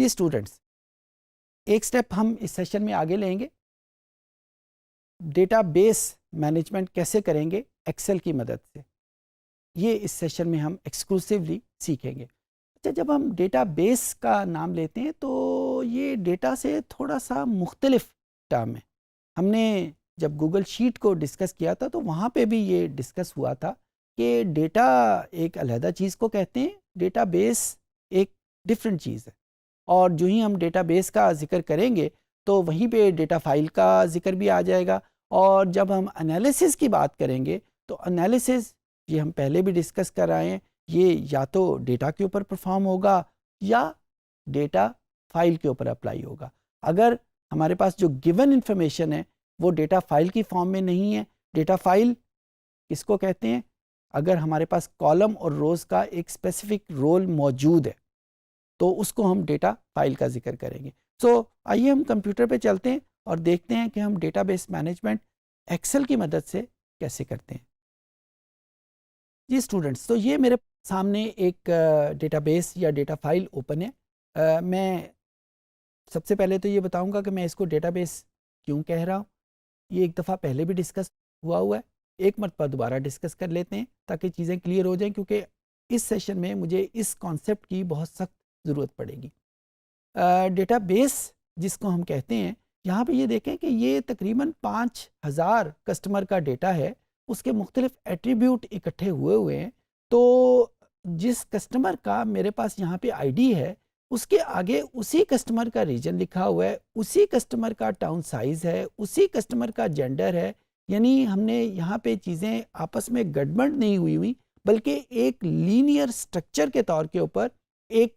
جی students, ایک step ہم اس session میں آگے لیں گے. ڈیٹا بیس مینجمنٹ کیسے کریں گے ایکسل کی مدد سے، یہ اس سیشن میں ہم ایکسکلوسیولی سیکھیں گے. اچھا، جب ہم ڈیٹا بیس کا نام لیتے ہیں تو یہ ڈیٹا سے تھوڑا سا مختلف ٹرم ہے. ہم نے جب گوگل شیٹ کو ڈسکس کیا تھا تو وہاں پہ بھی یہ ڈسکس ہوا تھا کہ ڈیٹا ایک علیحدہ چیز کو کہتے ہیں، ڈیٹا بیس ایک ڈفرینٹ چیز ہے. اور جو ہی ہم ڈیٹا بیس کا ذکر کریں گے تو وہیں پہ ڈیٹا فائل کا ذکر بھی آ جائے گا. اور جب ہم انالیسس کی بات کریں گے تو انالیسس، یہ ہم پہلے بھی ڈسکس کر رہے ہیں، یہ یا تو ڈیٹا کے اوپر پرفارم ہوگا یا ڈیٹا فائل کے اوپر اپلائی ہوگا. اگر ہمارے پاس جو گیون انفارمیشن ہے وہ ڈیٹا فائل کی فارم میں نہیں ہے، ڈیٹا فائل کس کو کہتے ہیں؟ اگر ہمارے پاس کالم اور روز کا ایک اسپیسیفک رول موجود ہے تو اس کو ہم ڈیٹا فائل کا ذکر کریں گے. سو آئیے ہم کمپیوٹر پہ چلتے ہیں اور دیکھتے ہیں کہ ہم ڈیٹا بیس مینجمنٹ ایکسل کی مدد سے کیسے کرتے ہیں. جی اسٹوڈنٹس، تو یہ میرے سامنے ایک ڈیٹا بیس یا ڈیٹا فائل اوپن ہے. میں سب سے پہلے تو یہ بتاؤں گا کہ میں اس کو ڈیٹا بیس کیوں کہہ رہا ہوں. یہ ایک دفعہ پہلے بھی ڈسکس ہوا ہے، ایک مرتبہ دوبارہ ڈسکس کر لیتے ہیں تاکہ چیزیں کلیئر ہو جائیں، کیونکہ اس سیشن میں مجھے اس کانسیپٹ کی بہت سخت ضرورت پڑے گی. ڈیٹا بیس جس کو ہم کہتے ہیں، یہاں پہ یہ دیکھیں کہ یہ تقریباً 5000 کسٹمر کا ڈیٹا ہے، اس کے مختلف ایٹریبیوٹ اکٹھے ہوئے ہیں. تو جس کسٹمر کا میرے پاس یہاں پہ آئی ڈی ہے، اس کے آگے اسی کسٹمر کا ریجن لکھا ہوا ہے، اسی کسٹمر کا ٹاؤن سائز ہے، اسی کسٹمر کا جینڈر ہے. یعنی ہم نے یہاں پہ چیزیں آپس میں گڑبڑ نہیں ہوئی بلکہ ایک لینئر سٹرکچر کے طور کے اوپر ایک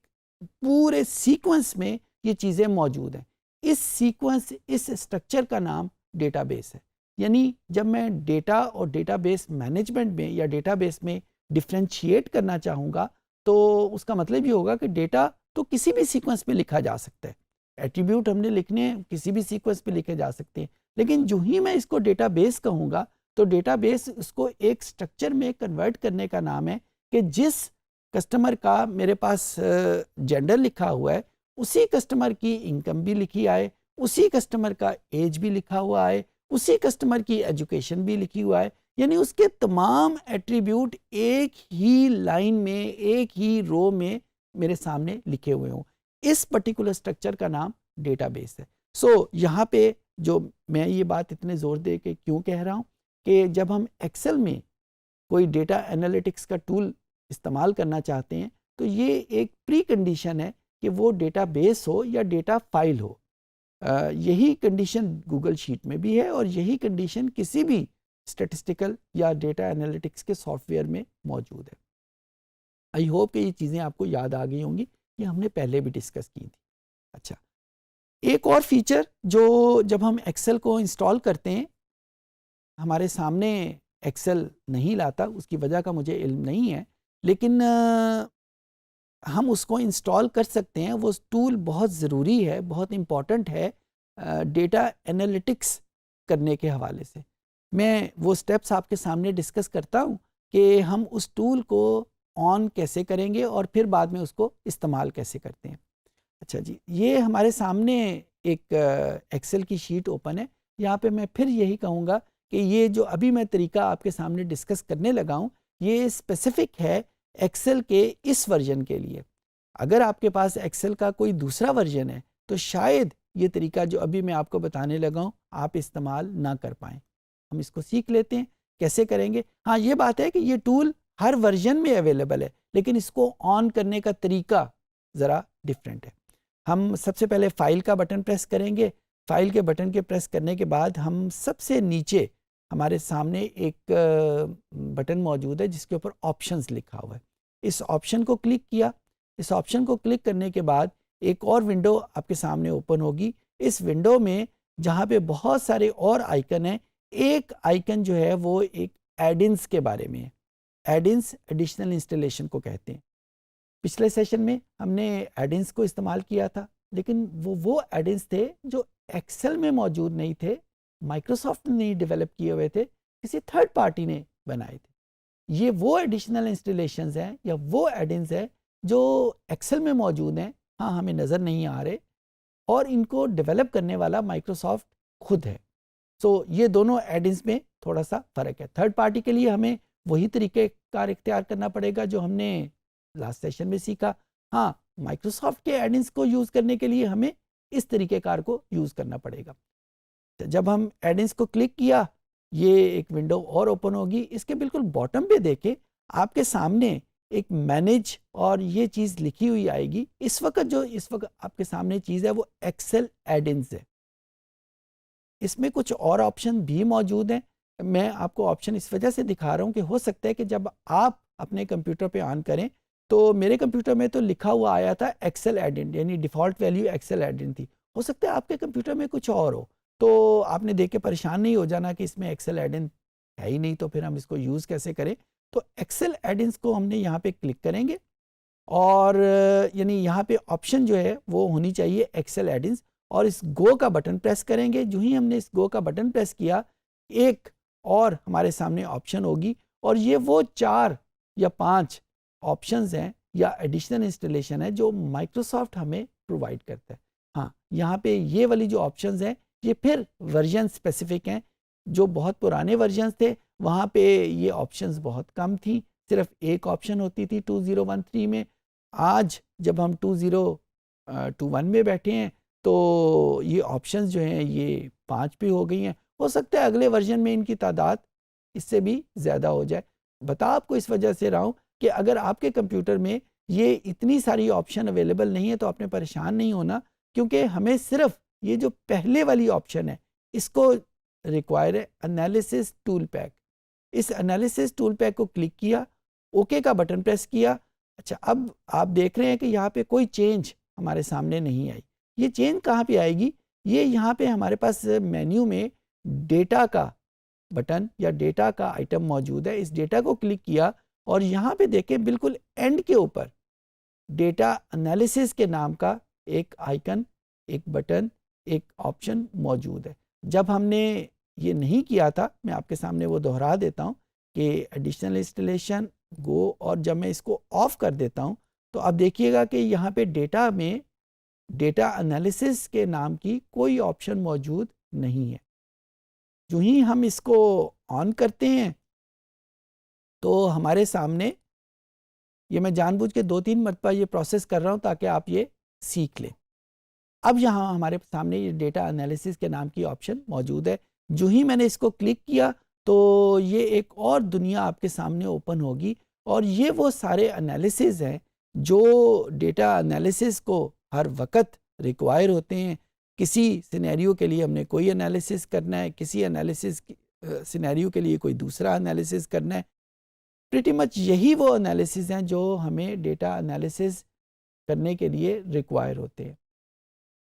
پورے سیکوینس میں یہ چیزیں موجود ہیں. اس سیکوینس، اس سٹرکچر کا نام ڈیٹا بیس ہے. یعنی جب میں ڈیٹا اور ڈیٹا بیس مینجمنٹ میں یا ڈیٹا بیس میں ڈفرینشیٹ کرنا چاہوں گا تو اس کا مطلب یہ ہوگا کہ ڈیٹا تو کسی بھی سیکوینس میں لکھا جا سکتا ہے، ایٹریبیوٹ ہم نے لکھنے ہیں کسی بھی سیکوینس پہ لکھے جا سکتے ہیں. لیکن جو ہی میں اس کو ڈیٹا بیس کہوں گا تو ڈیٹا بیس اس کو ایک سٹرکچر میں کنورٹ کرنے کا نام ہے کہ جس کسٹمر کا میرے پاس جینڈر لکھا ہوا ہے، اسی کسٹمر کی انکم بھی لکھی آئے، اسی کسٹمر کا ایج بھی لکھا ہوا آئے، اسی کسٹمر کی ایجوکیشن بھی لکھی ہوا ہے. یعنی اس کے تمام ایٹریبیوٹ ایک ہی لائن میں، ایک ہی رو میں میرے سامنے لکھے ہوئے ہوں. اس پرٹیکولر سٹرکچر کا نام ڈیٹا بیس ہے. سو یہاں پہ جو میں یہ بات اتنے زور دے کے کیوں کہہ رہا ہوں کہ جب ہم ایکسل میں کوئی ڈیٹا انالیٹکس کا ٹول استعمال کرنا چاہتے ہیں تو یہ ایک پری کنڈیشن ہے کہ وہ ڈیٹا بیس ہو یا ڈیٹا فائل ہو. یہی کنڈیشن گوگل شیٹ میں بھی ہے اور یہی کنڈیشن کسی بھی اسٹیٹسٹیکل یا ڈیٹا انالیٹکس کے سافٹ ویئر میں موجود ہے. آئی ہوپ کہ یہ چیزیں آپ کو یاد آ گئی ہوں گی، یہ ہم نے پہلے بھی ڈسکس کی تھی. اچھا، ایک اور فیچر جو جب ہم ایکسل کو انسٹال کرتے ہیں، ہمارے سامنے ایکسل نہیں لاتا، اس کی وجہ کا مجھے علم نہیں ہے، لیکن ہم اس کو انسٹال کر سکتے ہیں. وہ ٹول بہت ضروری ہے، بہت امپورٹنٹ ہے ڈیٹا انالیٹکس کرنے کے حوالے سے. میں وہ سٹیپس آپ کے سامنے ڈسکس کرتا ہوں کہ ہم اس ٹول کو آن کیسے کریں گے اور پھر بعد میں اس کو استعمال کیسے کرتے ہیں. اچھا جی، یہ ہمارے سامنے ایک ایکسل کی شیٹ اوپن ہے. یہاں پہ میں پھر یہی کہوں گا کہ یہ جو ابھی میں طریقہ آپ کے سامنے ڈسکس کرنے لگا ہوں یہ اسپیسیفک ہے ایکسل کے اس ورژن کے لیے. اگر آپ کے پاس ایکسل کا کوئی دوسرا ورژن ہے تو شاید یہ طریقہ جو ابھی میں آپ کو بتانے لگا ہوں آپ استعمال نہ کر پائیں. ہم اس کو سیکھ لیتے ہیں کیسے کریں گے. ہاں، یہ بات ہے کہ یہ ٹول ہر ورژن میں اویلیبل ہے لیکن اس کو آن کرنے کا طریقہ ذرا ڈفرینٹ ہے. ہم سب سے پہلے فائل کا بٹن پریس کریں گے. فائل کے بٹن کے پریس کرنے کے بعد ہم سب سے نیچے ہمارے سامنے ایک بٹن موجود ہے جس کے اوپر آپشنز لکھا ہوا ہے. اس آپشن کو کلک کیا. اس آپشن کو کلک کرنے کے بعد ایک اور ونڈو آپ کے سامنے اوپن ہوگی. اس ونڈو میں جہاں پہ بہت سارے اور آئیکن ہیں، ایک آئیکن جو ہے وہ ایک ایڈنس کے بارے میں ہے. ایڈنس ایڈیشنل انسٹالیشن کو کہتے ہیں. پچھلے سیشن میں ہم نے ایڈنس کو استعمال کیا تھا لیکن وہ ایڈنس تھے جو ایکسل میں موجود نہیں تھے، مائکروسافٹ نے نہیں ڈیولپ کیے ہوئے تھے، کسی تھرڈ پارٹی نے بنائے تھے. یہ وہ ایڈیشنل انسٹالیشنز ہیں یا وہ ایڈنس ہیں جو ایکسل میں موجود ہیں ہاں ہمیں نظر نہیں آ رہے، اور ان کو ڈیولپ کرنے والا مائکروسافٹ خود ہے. سو یہ دونوں ایڈنس میں تھوڑا سا فرق ہے. تھرڈ پارٹی کے لیے ہمیں وہی طریقہ کار اختیار کرنا پڑے گا جو ہم نے لاسٹ سیشن میں سیکھا. ہاں مائکروسافٹ کے ایڈنس کو یوز کرنے کے لیے ہمیں اس طریقہ کار کو یوز کرنا پڑے گا. جب ہم ایڈنس کو کلک کیا، یہ ایک ونڈو اور اوپن ہوگی. اس کے بالکل باٹم پہ دیکھیں آپ کے سامنے ایک مینیج اور یہ چیز لکھی ہوئی آئے گی. اس وقت آپ کے سامنے چیز ہے وہ ایکسل ایڈنس ہے. اس میں کچھ اور آپشن بھی موجود ہیں. میں آپ کو آپشن اس وجہ سے دکھا رہا ہوں کہ ہو سکتا ہے کہ جب آپ اپنے کمپیوٹر پہ آن کریں تو میرے کمپیوٹر میں تو لکھا ہوا آیا تھا ایکسل ایڈن، یعنی ڈیفالٹ ویلیو ایکسل ایڈن تھی. ہو سکتا ہے آپ کے کمپیوٹر میں کچھ اور ہو، تو آپ نے دیکھ کے پریشان نہیں ہو جانا کہ اس میں ایکسل ایڈن ہے ہی نہیں تو پھر ہم اس کو یوز کیسے کریں. تو ایکسل ایڈنس کو ہم نے یہاں پہ کلک کریں گے، اور یعنی یہاں پہ آپشن جو ہے وہ ہونی چاہیے ایکسل ایڈنس، اور اس گو کا بٹن پریس کریں گے. جو ہی ہم نے اس گو کا بٹن پریس کیا، ایک اور ہمارے سامنے آپشن ہوگی، اور یہ وہ 4 یا 5 آپشنز ہیں یا ایڈیشنل انسٹالیشن ہے جو مائکروسافٹ ہمیں پرووائڈ کرتا ہے. ہاں یہاں پہ یہ والی جو آپشنز ہیں یہ پھر ورژن اسپیسیفک ہیں. جو بہت پرانے ورژنز تھے وہاں پہ یہ آپشنز بہت کم تھیں، صرف ایک آپشن ہوتی تھی 2013 میں. آج جب ہم 2021 میں بیٹھے ہیں تو یہ آپشنز جو ہیں یہ 5 بھی ہو گئی ہیں. ہو سکتا ہے اگلے ورژن میں ان کی تعداد اس سے بھی زیادہ ہو جائے. بتا آپ کو اس وجہ سے رہا ہوں کہ اگر آپ کے کمپیوٹر میں یہ اتنی ساری آپشن اویلیبل نہیں ہے تو آپ نے پریشان نہیں ہونا، کیونکہ ہمیں صرف یہ جو پہلے والی آپشن ہے اس کو ریکوائر ہے انالیسس ٹول پیک. اس انالیسس ٹول پیک کو کلک کیا، اوکے کا بٹن پریس کیا. اچھا اب آپ دیکھ رہے ہیں کہ یہاں پہ کوئی چینج ہمارے سامنے نہیں آئی. یہ چینج کہاں پہ آئے گی؟ یہ یہاں پہ ہمارے پاس مینیو میں ڈیٹا کا بٹن یا ڈیٹا کا آئٹم موجود ہے. اس ڈیٹا کو کلک کیا اور یہاں پہ دیکھیں بالکل اینڈ کے اوپر ڈیٹا انالیسس کے نام کا ایک آئکن، ایک بٹن، ایک آپشن موجود ہے. جب ہم نے یہ نہیں کیا تھا، میں آپ کے سامنے وہ دہرا دیتا ہوں کہ ایڈیشنل انسٹالیشن گو، اور جب میں اس کو آف کر دیتا ہوں تو آپ دیکھیے گا کہ یہاں پہ ڈیٹا میں ڈیٹا انالیسس کے نام کی کوئی آپشن موجود نہیں ہے. جو ہی ہم اس کو آن کرتے ہیں تو ہمارے سامنے، یہ میں جان بوجھ کے 2-3 مرتبہ یہ پروسیس کر رہا ہوں تاکہ آپ یہ سیکھ لیں. اب یہاں ہمارے سامنے یہ ڈیٹا انالیسس کے نام کی آپشن موجود ہے. جو ہی میں نے اس کو کلک کیا تو یہ ایک اور دنیا آپ کے سامنے اوپن ہوگی، اور یہ وہ سارے انالیسز ہیں جو ڈیٹا انالیسس کو ہر وقت ریکوائر ہوتے ہیں. کسی سینیریو کے لیے ہم نے کوئی انالیسس کرنا ہے، کسی انالیسس سینیریو کے لیے کوئی دوسرا انالیسس کرنا ہے. پریٹی مچ یہی وہ انالیسز ہیں جو ہمیں ڈیٹا انالیسس کرنے کے لیے ریکوائر ہوتے ہیں.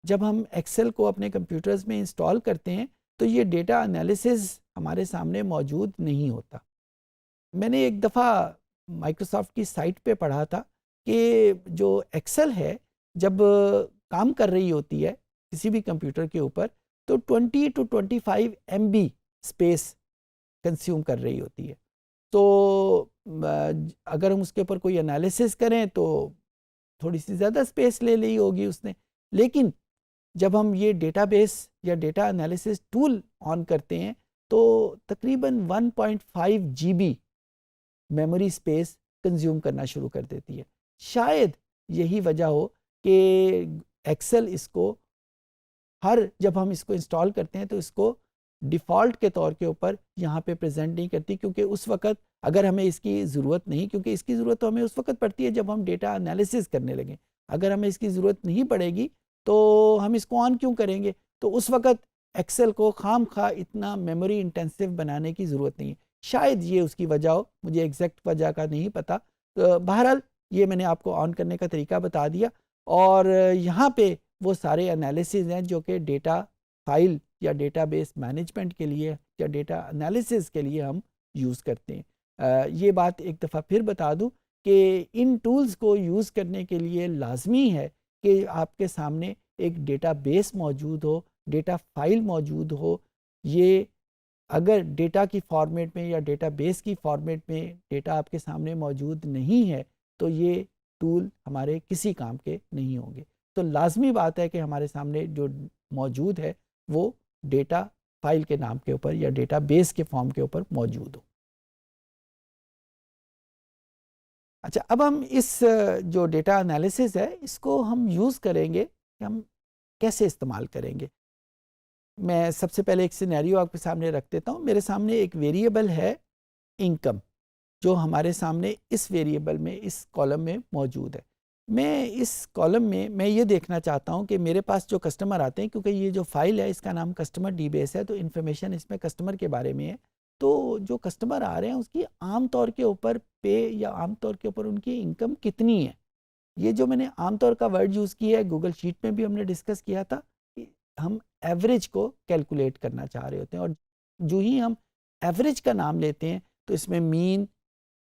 جب ہم ایکسل کو اپنے کمپیوٹرز میں انسٹال کرتے ہیں تو یہ ڈیٹا انالیسز ہمارے سامنے موجود نہیں ہوتا. میں نے ایک دفعہ مائکروسافٹ کی سائٹ پہ پڑھا تھا کہ جو ایکسل ہے جب کام کر رہی ہوتی ہے کسی بھی کمپیوٹر کے اوپر تو 20 to 25 MB اسپیس کنزیوم کر رہی ہوتی ہے. تو اگر ہم اس کے اوپر کوئی انالیسس کریں تو تھوڑی سی زیادہ اسپیس لے لی ہوگی اس نے. لیکن جب ہم یہ ڈیٹا بیس یا ڈیٹا انالیسس ٹول آن کرتے ہیں تو تقریباً 1.5 GB میموری اسپیس کنزیوم کرنا شروع کر دیتی ہے. شاید یہی وجہ ہو کہ ایکسل اس کو جب ہم اس کو انسٹال کرتے ہیں تو اس کو ڈیفالٹ کے طور کے اوپر یہاں پہ پریزنٹ نہیں کرتی، کیونکہ اس وقت اگر ہمیں اس کی ضرورت نہیں، کیونکہ اس کی ضرورت تو ہمیں اس وقت پڑتی ہے جب ہم ڈیٹا انالیسس کرنے لگیں. اگر ہمیں اس کی ضرورت نہیں پڑے گی تو ہم اس کو آن کیوں کریں گے؟ تو اس وقت ایکسل کو خام خواہ اتنا میموری انٹینسو بنانے کی ضرورت نہیں ہے. شاید یہ اس کی وجہ ہو، مجھے ایگزیکٹ وجہ کا نہیں پتہ. بہرحال یہ میں نے آپ کو آن کرنے کا طریقہ بتا دیا، اور یہاں پہ وہ سارے انالیسز ہیں جو کہ ڈیٹا فائل یا ڈیٹا بیس مینجمنٹ کے لیے یا ڈیٹا انالیسز کے لیے ہم یوز کرتے ہیں. یہ بات ایک دفعہ پھر بتا دوں کہ ان ٹولز کو یوز کرنے کے لیے لازمی ہے کہ آپ کے سامنے ایک ڈیٹا بیس موجود ہو، ڈیٹا فائل موجود ہو. یہ اگر ڈیٹا کی فارمیٹ میں یا ڈیٹا بیس کی فارمیٹ میں ڈیٹا آپ کے سامنے موجود نہیں ہے تو یہ ٹول ہمارے کسی کام کے نہیں ہوں گے. تو لازمی بات ہے کہ ہمارے سامنے جو موجود ہے وہ ڈیٹا فائل کے نام کے اوپر یا ڈیٹا بیس کے فارم کے اوپر موجود ہو. اچھا، اب ہم اس جو ڈیٹا انالیسز ہے اس کو ہم یوز کریں گے کہ ہم کیسے استعمال کریں گے. میں سب سے پہلے ایک سینیریو آپ کے سامنے رکھ دیتا ہوں. میرے سامنے ایک ویریبل ہے انکم، جو ہمارے سامنے اس ویریبل میں اس کالم میں موجود ہے. میں اس کالم میں یہ دیکھنا چاہتا ہوں کہ میرے پاس جو کسٹمر آتے ہیں، کیونکہ یہ جو فائل ہے اس کا نام کسٹمر ڈی بیس ہے، تو انفارمیشن اس میں کسٹمر کے بارے میں ہے. تو جو کسٹمر آ رہے ہیں اس کی عام طور کے اوپر پے یا عام طور کے اوپر ان کی انکم کتنی ہے. یہ جو میں نے عام طور کا ورڈ یوز کیا ہے گوگل شیٹ میں بھی ہم نے ڈسکس کیا تھا، ہم ایوریج کو کیلکولیٹ کرنا چاہ رہے ہوتے ہیں، اور جو ہی ہم ایوریج کا نام لیتے ہیں تو اس میں مین،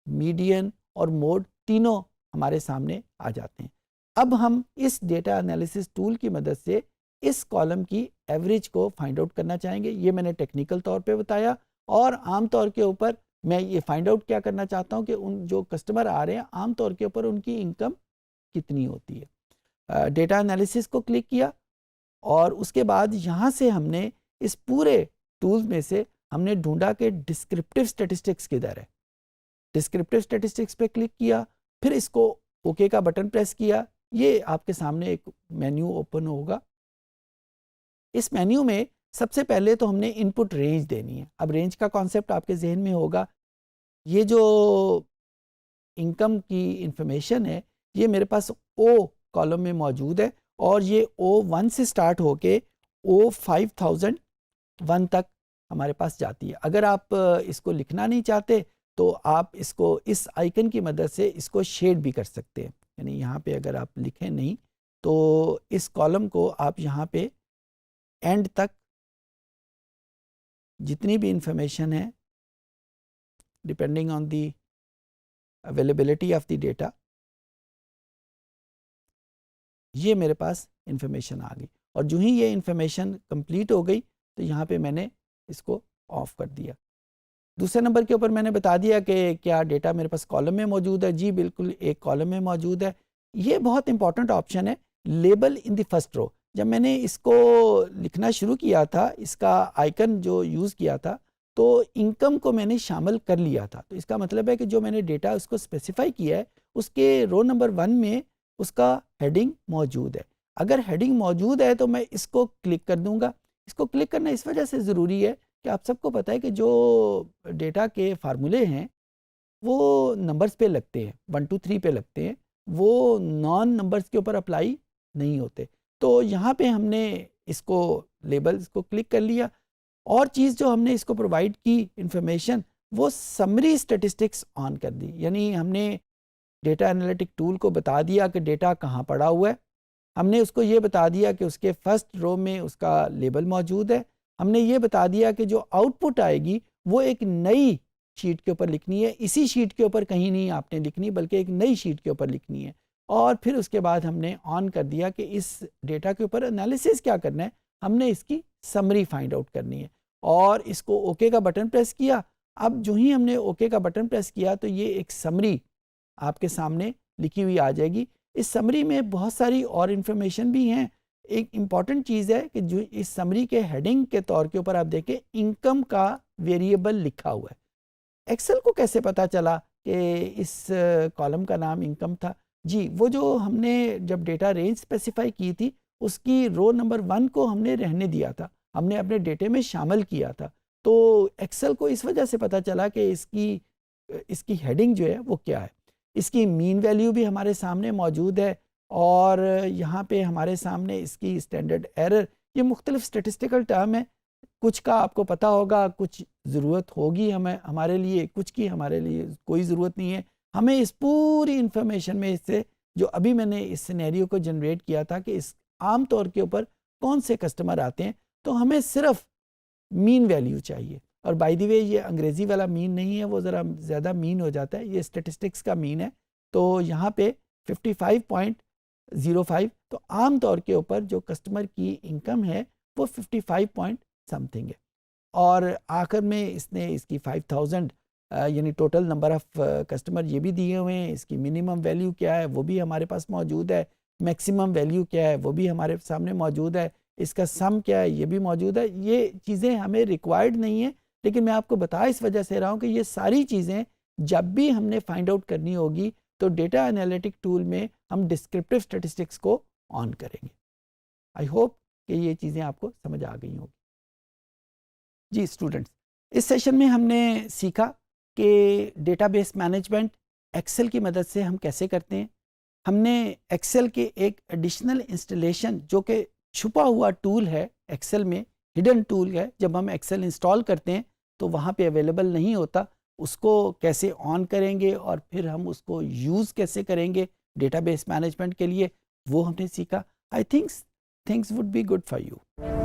میڈین اور موڈ تینوں ہمارے سامنے آ جاتے ہیں. اب ہم اس ڈیٹا انالیسس ٹول کی مدد سے اس کالم کی ایوریج کو فائنڈ آؤٹ کرنا چاہیں گے. یہ میں نے ٹیکنیکل طور پہ بتایا، اور عام طور کے اوپر میں یہ فائنڈ آؤٹ کیا کرنا چاہتا ہوں کہ ان جو کسٹمر آ رہے ہیں عام طور کے اوپر ان کی انکم کتنی ہوتی ہے. ڈیٹا انالیسس کو کلک کیا، اور اس کے بعد یہاں سے ہم نے اس پورے ٹولز میں سے ہم نے ڈھونڈا کہ ڈسکرپٹیو اسٹیٹسٹکس کدھر ہے. ڈسکرپٹیو اسٹیٹسٹکس پہ کلک کیا، پھر اس کو اوکے کا بٹن پریس کیا. یہ آپ کے سامنے ایک مینیو اوپن ہوگا. اس مینیو میں سب سے پہلے تو ہم نے ان پٹ رینج دینی ہے. اب رینج کا کانسیپٹ آپ کے ذہن میں ہوگا. یہ جو انکم کی انفارمیشن ہے یہ میرے پاس او کالم میں موجود ہے، اور یہ O1 سے سٹارٹ ہو کے O5001 تک ہمارے پاس جاتی ہے. اگر آپ اس کو لکھنا نہیں چاہتے تو آپ اس کو اس آئیکن کی مدد سے اس کو شیڈ بھی کر سکتے ہیں. یعنی یہاں پہ اگر آپ لکھیں نہیں تو اس کالم کو آپ یہاں پہ اینڈ تک جتنی بھی انفارمیشن ہے depending on the availability of the data, یہ میرے پاس انفارمیشن آ گئی. اور جو ہی یہ انفارمیشن کمپلیٹ ہو گئی تو یہاں پہ میں نے اس کو آف کر دیا. دوسرے نمبر کے اوپر میں نے بتا دیا کہ کیا ڈیٹا میرے پاس کالم میں موجود ہے. جی بالکل، ایک کالم میں موجود ہے. یہ بہت امپورٹنٹ آپشن ہے، label in the first row. جب میں نے اس کو لکھنا شروع کیا تھا، اس کا آئیکن جو یوز کیا تھا، تو انکم کو میں نے شامل کر لیا تھا. تو اس کا مطلب ہے کہ جو میں نے ڈیٹا اس کو اسپیسیفائی کیا ہے اس کے رو نمبر 1 میں اس کا ہیڈنگ موجود ہے. اگر ہیڈنگ موجود ہے تو میں اس کو کلک کر دوں گا. اس کو کلک کرنا اس وجہ سے ضروری ہے کہ آپ سب کو پتہ ہے کہ جو ڈیٹا کے فارمولے ہیں وہ نمبرز پہ لگتے ہیں، 1 2 3 پہ لگتے ہیں، وہ نان نمبرز کے اوپر اپلائی نہیں ہوتے. تو یہاں پہ ہم نے اس کو لیبل اس کو کلک کر لیا. اور چیز جو ہم نے اس کو پرووائڈ کی انفارمیشن وہ سمری اسٹیٹسٹکس آن کر دی. یعنی ہم نے ڈیٹا انالیٹک ٹول کو بتا دیا کہ ڈیٹا کہاں پڑا ہوا ہے. ہم نے اس کو یہ بتا دیا کہ اس کے فرسٹ رو میں اس کا لیبل موجود ہے. ہم نے یہ بتا دیا کہ جو آؤٹ پٹ آئے گی وہ ایک نئی شیٹ کے اوپر لکھنی ہے. اسی شیٹ کے اوپر کہیں نہیں آپ نے لکھنی بلکہ ایک نئی شیٹ کے اوپر لکھنی ہے. اور پھر اس کے بعد ہم نے آن کر دیا کہ اس ڈیٹا کے اوپر انالیسس کیا کرنا ہے. ہم نے اس کی سمری فائنڈ آؤٹ کرنی ہے، اور اس کو اوکے کا بٹن پریس کیا. اب جو ہی ہم نے اوکے کا بٹن پریس کیا تو یہ ایک سمری آپ کے سامنے لکھی ہوئی آ جائے گی. اس سمری میں بہت ساری اور انفارمیشن بھی ہیں. ایک امپورٹنٹ چیز ہے کہ جو اس سمری کے ہیڈنگ کے طور کے اوپر آپ دیکھیں انکم کا ویریبل لکھا ہوا ہے. ایکسل کو کیسے پتا چلا کہ اس کالم کا نام انکم تھا؟ جی، وہ جو ہم نے جب ڈیٹا رینج اسپیسیفائی کی تھی اس کی رو نمبر 1 کو ہم نے رہنے دیا تھا، ہم نے اپنے ڈیٹے میں شامل کیا تھا. تو ایکسل کو اس وجہ سے پتا چلا کہ اس کی ہیڈنگ جو ہے وہ کیا ہے. اس کی مین ویلیو بھی ہمارے سامنے موجود ہے، اور یہاں پہ ہمارے سامنے اس کی اسٹینڈرڈ ایرر، یہ مختلف اسٹیٹسٹیکل ٹرم ہے. کچھ کا آپ کو پتا ہوگا، کچھ ضرورت ہوگی ہمارے لیے، کچھ کی ہمارے لیے کوئی ضرورت نہیں ہے. ہمیں اس پوری انفارمیشن میں اس سے جو ابھی میں نے اس سینیریو کو جنریٹ کیا تھا کہ اس عام طور کے اوپر کون سے کسٹمر آتے ہیں، تو ہمیں صرف مین ویلیو چاہیے. اور بائی دی وے یہ انگریزی والا مین نہیں ہے، وہ ذرا زیادہ مین ہو جاتا ہے، یہ اسٹیٹسٹکس کا مین ہے. تو یہاں پہ 55.05، تو عام طور کے اوپر جو کسٹمر کی انکم ہے وہ 55 پوائنٹ سمتھنگ ہے. اور آخر میں اس نے اس کی 5000 یعنی ٹوٹل نمبر آف کسٹمر یہ بھی دیے ہوئے ہیں. اس کی منیمم ویلیو کیا ہے وہ بھی ہمارے پاس موجود ہے. میکسیمم ویلیو کیا ہے وہ بھی ہمارے سامنے موجود ہے، اس کا سم کیا ہے یہ بھی موجود ہے. یہ چیزیں ہمیں ریکوائرڈ نہیں ہیں، لیکن میں آپ کو بتا اس وجہ سے رہا ہوں کہ یہ ساری چیزیں جب بھی ہم نے فائنڈ آؤٹ کرنی ہوگی تو ڈیٹا انالیٹک ٹول میں ہم ڈسکرپٹیو اسٹیٹسٹکس کو آن کریں گے. آئی ہوپ کہ یہ چیزیں آپ کو سمجھ آ گئی ہوں گی. جی اسٹوڈنٹس، اس سیشن میں ہم نے سیکھا کہ ڈیٹا بیس مینجمنٹ ایکسل کی مدد سے ہم کیسے کرتے ہیں. ہم نے ایکسل کے ایک ایڈیشنل انسٹالیشن جو کہ چھپا ہوا ٹول ہے ایکسل میں، ہڈن ٹول ہے، جب ہم ایکسل انسٹال کرتے ہیں تو وہاں پہ اویلیبل نہیں ہوتا، اس کو کیسے آن کریں گے اور پھر ہم اس کو یوز کیسے کریں گے ڈیٹا بیس مینجمنٹ کے لیے، وہ ہم نے سیکھا. I think things would be good for you.